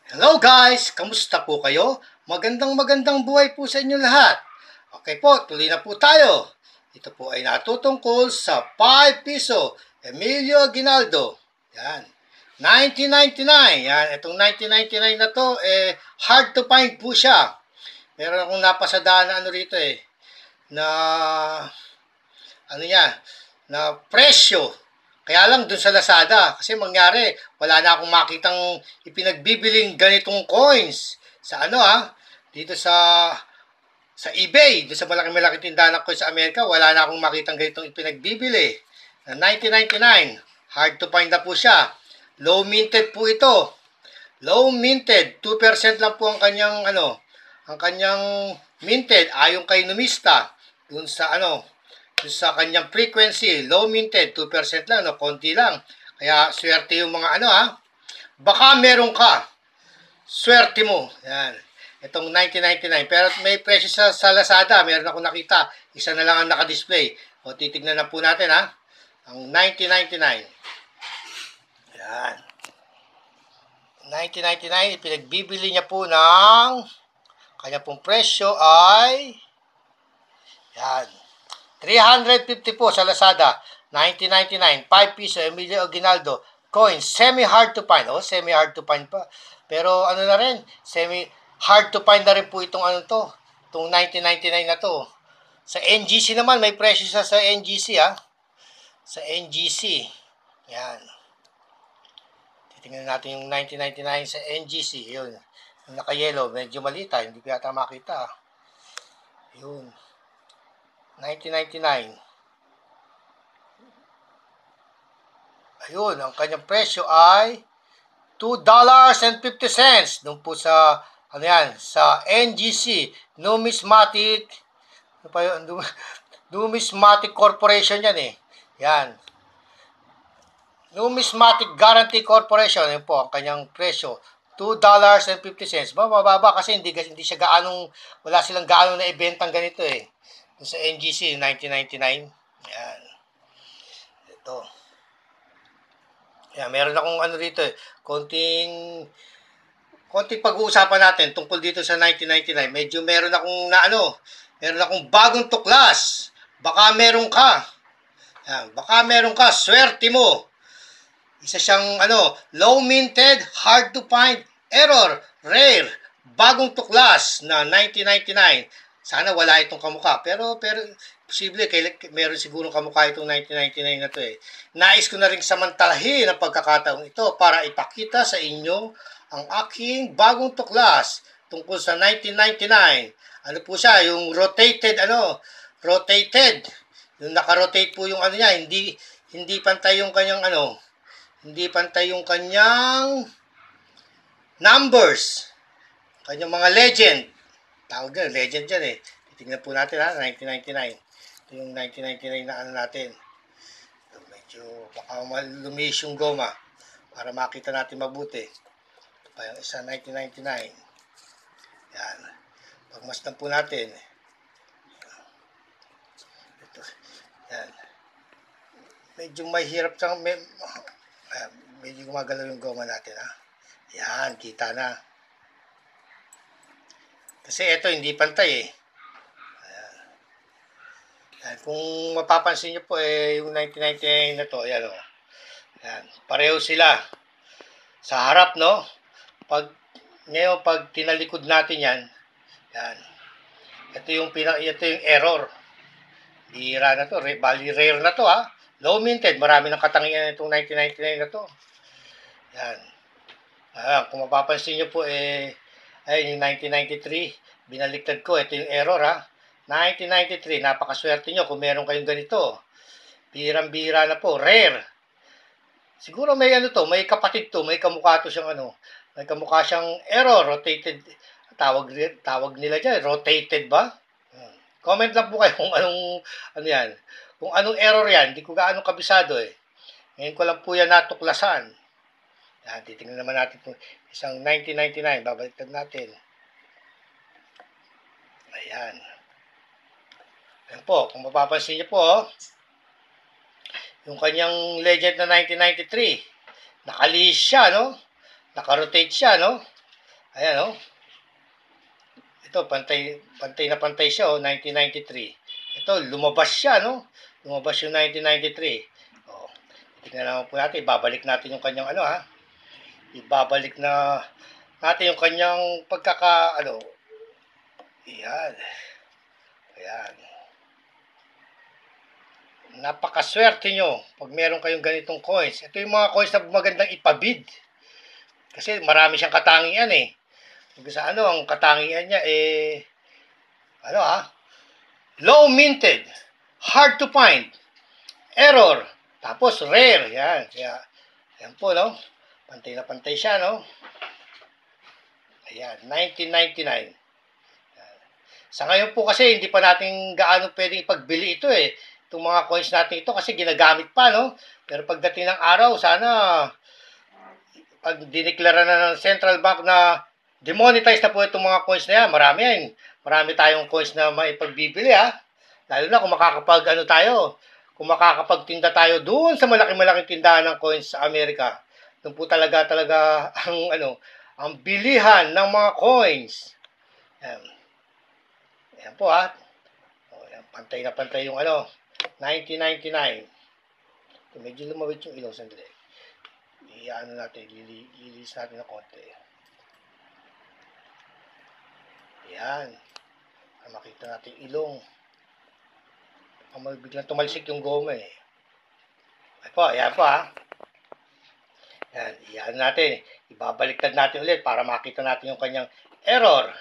Hello guys! Kamusta po kayo? Magandang buhay po sa inyo lahat. Okay po, tuloy na po tayo. Ito po ay natutungkol sa 5 piso Emilio Aguinaldo. Yan. 1999. Yan. Itong 1999 na to, hard to find po siya. Meron akong napasadaan na ano rito na na presyo. Kaya lang dun sa Lazada, kasi mangyari, wala na akong makitang ipinagbibiling ganitong coins sa dito sa eBay, dito sa malaki tindahan ng coins sa Amerika, wala na akong makitang ganitong ipinagbibili. Na 1999, hard to find na po siya. Low minted po ito. Low minted, 2% lang po ang kanyang minted ayon kay Numista. Dun sa kanyang frequency, low minted, 2% lang, konti lang. Kaya, swerte yung mga baka meron ka. Swerte mo. Yan. Itong 1999. Pero may presyo sa Lazada. Meron ako nakita. Isa na lang ang nakadisplay. O, titignan na po natin, ang 1999. Yan. 1999, pinagbibili niya po ng kanya pong presyo ay yan. 350 po sa Lazada. 1999. 5 piso. Emilio Aguinaldo. Coin. Semi-hard to find. Semi-hard to find pa. Pero ano na rin. Semi-hard to find na rin po itong Itong 1999 na to. Sa NGC naman. May presyo sa NGC Sa NGC. Yan. Titingnan natin yung 1999 sa NGC. Yun. Yung naka-yellow. Medyo malita. Hindi ko yata makita. Yun. 1999. Ayun, ang kanyang presyo ay $2.50. Doon po sa sa NGC, Numismatic Numismatic Corporation yan Yan. Numismatic Guarantee Corporation, yan po ang kanyang presyo. $2.50. Mababa kasi hindi siya wala silang gaano na ibentang ganito sa NGC 1999. Yan. Ito. Yan, meron akong dito konting pag-uusapan natin tungkol dito sa 1999. Medyo meron akong bagong tuklas. Baka meron ka. Yan, baka meron ka, swerte mo. Isa siyang low minted, hard to find, error, rare, bagong tuklas na 1999. Sana wala itong kamukha. Pero posible, meron siguro kamukha itong 1999 na to Nais ko na rin samantalahin ang pagkakataong ito para ipakita sa inyo ang aking bagong tuklas tungkol sa 1999. Ano po siya? Yung rotated, rotated. Yung naka-rotate po yung niya. Hindi pantay yung kanyang hindi pantay yung kanyang numbers. Kanyang mga legend. Tawag na, legend yan Titingnan po natin 1999. Ito yung 1999 na natin. So, medyo baka lumis yung goma para makita natin mabuti. Ito pa yung isa 1999. Yan. Pagmasdan po natin. Ito. Yan. Medyo mahirap siyang medyo gumagalaw yung goma natin Yan, kita na. Kasi ito hindi pantay Ayan. Ayan. Kung mapapansin nyo po yung 1999 na to, ayan Ayan. Pareho sila. Sa harap, no? Pag tinalikod natin yan, yan. Ito yung error. Bihira na to. Bali rare na to Low minted. Marami ng katangian itong 1999 na to. Yan. Kung mapapansin nyo po ayun yung 1993, binaliktad ko, ito yung error 1993, napakaswerte nyo kung meron kayong ganito. Bihirang-bihira na po, rare. Siguro may may kapatid to, may kamukha to siyang may kamukha siyang error, rotated, tawag nila dyan, rotated ba? Comment lang po kayo kung anong, yan. Kung anong error yan, hindi ko gaano kabisado Ngayon ko lang po yan natuklasan. Yan, titingnan naman natin kung isang 1999. Babaliktad natin. Ayan. Ayan po. Kung mapapansin niyo po, yung kanyang legend na 1993. Nakalihis siya, no? Nakarotate siya, no? Ayan, oh. Ito, pantay na pantay siya, oh, 1993. Ito, lumabas siya, no? Lumabas yung 1993. Oh, tignan naman po natin, ibabalik natin yung kanyang ano, ha? Ibabalik na natin yung kanyang ano. Ayan. Ayan. Napakaswerte nyo pag meron kayong ganitong coins. Ito yung mga coins na magandang ipabid. Kasi marami siyang katangian eh. Sa ano, ang katangian niya ano low minted, hard to find, error, tapos rare. Yan. Kaya, yan po, no? Pantay na pantay siya, no? Ayan, 1999. Sa ngayon po kasi, hindi pa natin gaano pwedeng ipagbili ito eh. Itong mga coins natin ito kasi ginagamit pa, no? Pero pagdating ng araw, sana pag dineklara na ng Central Bank na demonetize na po itong mga coins na yan, marami yan. Marami tayong coins na maipagbibili, ha? Lalo na kung makakapag, ano tayo, kung makakapagtinda tayo doon sa malaki-malaking tindahan ng coins sa Amerika. Doon po talaga ang, ang bilihan ng mga coins. Yan. Yan po, ha? O, yan, pantay na pantay yung 1999. Medyo lumawit yung ilaw sandali. Iano natin, lilis natin ng konti. Ayan. Para makita natin ilong. Biglang tumalsik yung goma eh. Ayan po ha. Ayan, iyan natin. Ibabaliktad natin ulit para makita natin yung kanyang error.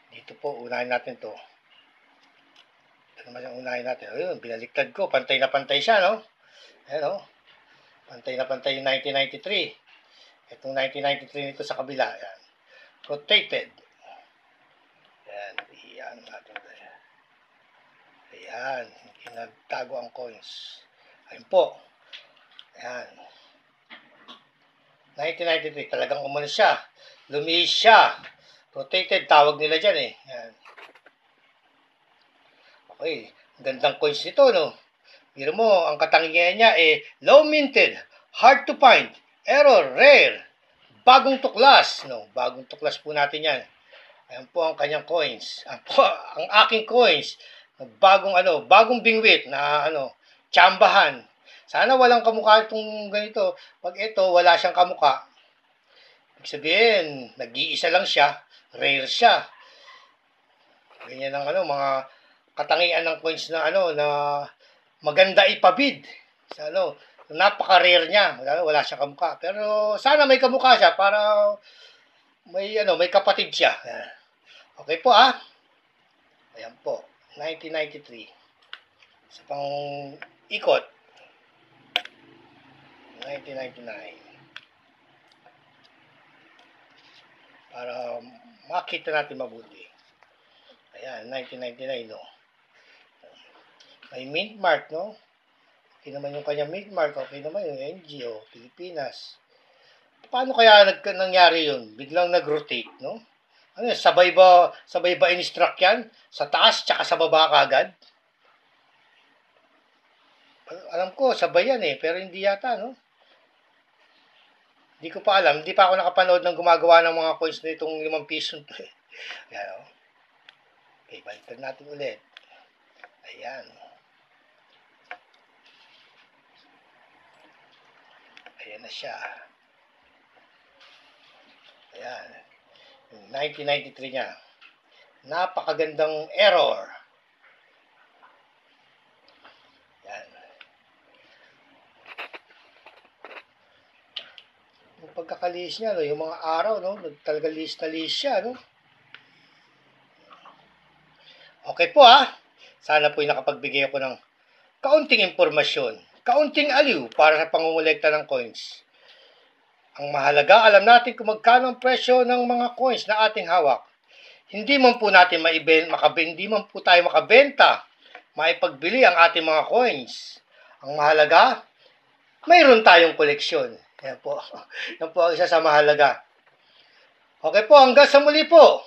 Dito po, unahin natin to. Ito naman yung unahin natin. Ayun, binaliktad ko. Pantay na pantay siya, no? Ayan, no? Pantay na pantay yung 1993. Itong 1993 nito sa kabila. Ayan. Rotated. Ayan. Iyan natin. Ayan. Nagtago ang coins. Ayan po. Ayan. 1993. Talagang umalis siya. Lumihis siya. Rotated. Tawag nila dyan eh. Ayan. Okay. Gandang coins nito, no? Mira mo, ang katangian niya low minted, hard to find, error, rare, bagong tuklas, no? Bagong tuklas po natin 'yan. Ayan po ang kanyang coins. Ang aking coins, bagong bingwit na tsambahan. Sana walang kamukha itong ganito. Pag ito wala siyang kamukha, ibig sabihin, nag-iisa lang siya, rare siya. Ganyan ang mga katangian ng coins na na maganda ipabid. Sa napaka-rare niya. Wala siyang kamukha. Pero sana may kamukha siya para may kapatid siya. Okay po Ayan po. 1993. Sa pang ikot. 1999. Para makita natin mabuti. Ayan, 1999, no? May mint mark, no? Okay naman yung kanya mint mark. Okay naman yung NGO, Pilipinas. Paano kaya nangyari yun? Biglang nag-rotate, no? Sabay ba in-struck yan? Sa taas, tsaka sa baba kagad? Alam ko, sabay yan eh. Pero hindi yata, no? Hindi ko pa alam. Hindi pa ako nakapanood ng gumagawa ng mga coins na itong 5 piso. Ayan, no? Okay, baliktad natin ulit. Ayan. Ayan na siya. Ayan. 1993 niya. Napakagandang error. Ayan. Yung pagkakalis niya, yung mga araw, talaga list na list siya, Okay po Sana po nakapagbigay ako ng kaunting impormasyon, kaunting aliw para sa pangungulekta ng coins. Ang mahalaga, alam natin kung magkano ang presyo ng mga coins na ating hawak. Hindi man po natin hindi man po tayo makabenta, maipagbili ang ating mga coins. Ang mahalaga, mayroon tayong koleksyon. Yan po. Yan po ang isa sa mahalaga. Okay po, hanggang sa muli po.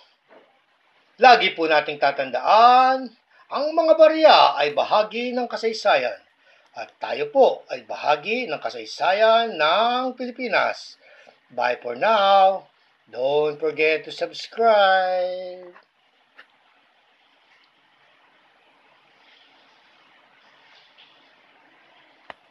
Lagi po nating tatandaan, ang mga barya ay bahagi ng kasaysayan. At tayo po ay bahagi ng kasaysayan ng Pilipinas. Bye for now. Don't forget to subscribe.